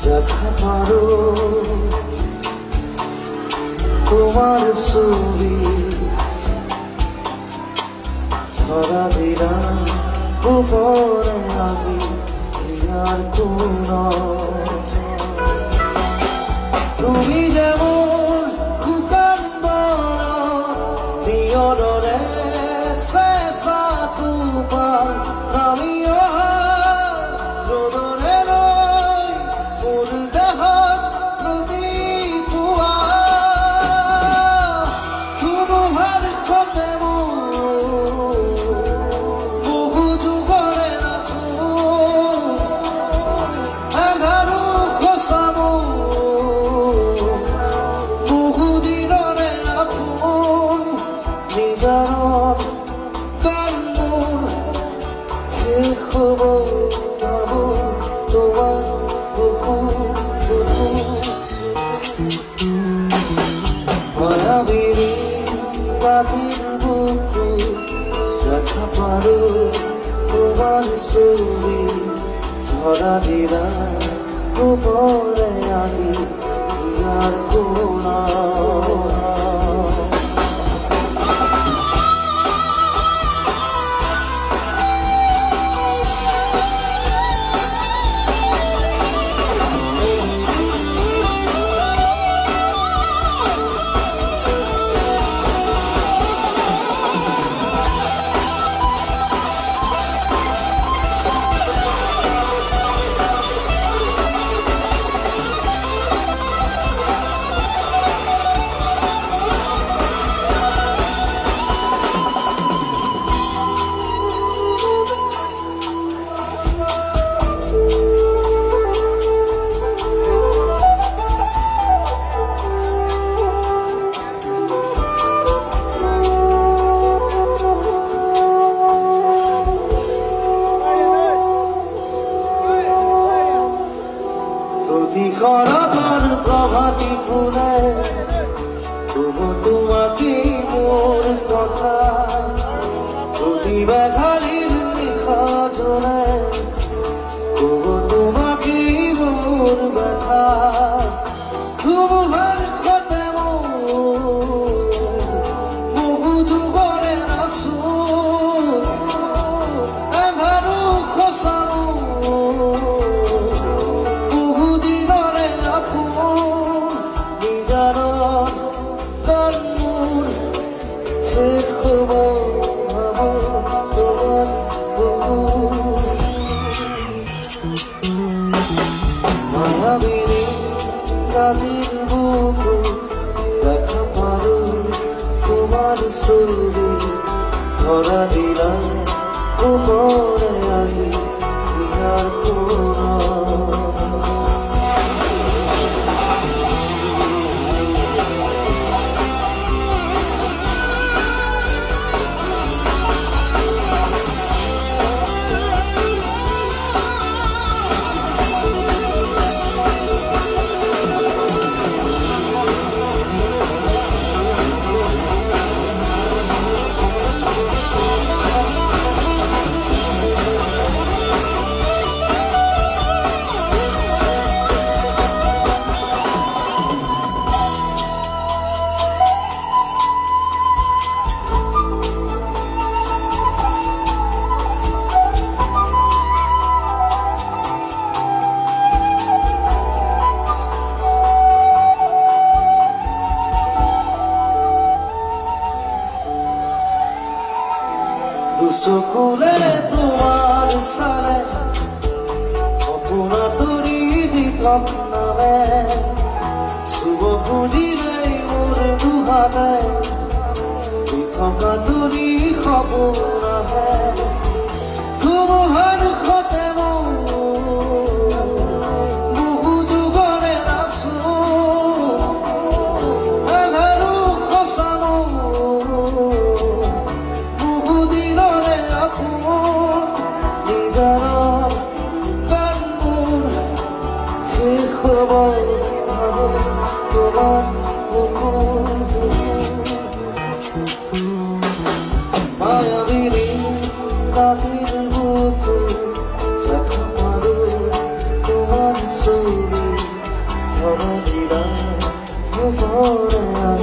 দেখা পারো তোমার ছবি ধরা দিলাম উপরে আমি আর কোন তুমি যেমন খুকান বড় প্রিয়রে শেষা তোমার আমিও দেখা পারো তোমার ছবি ধরা দিলাম উপরে আমি আর কোন খরাবার প্রভাতী ফুলে তবু তোমাকে মোর কথা প্রতিবাঘালির লেখা জোরে তবু তোমাকে মোর ব্যথা তোমার খতে বহু যুগরে নাচো এঘারো খসানো দেখা পারো তোমার ছবি ধরা দিলাম উপরে আমি আর কোন দুচকুলে তোমার চালে সপোনা তৰি দিঠক নামে চুব খুজিলে মোৰ দুহাতে দিঠকা তৰি সপোন আহে তোমাৰ খতে বহু যুগৰে নাচো এঘাৰো খচানো তোমাৰ 소리 더만이라 무거워야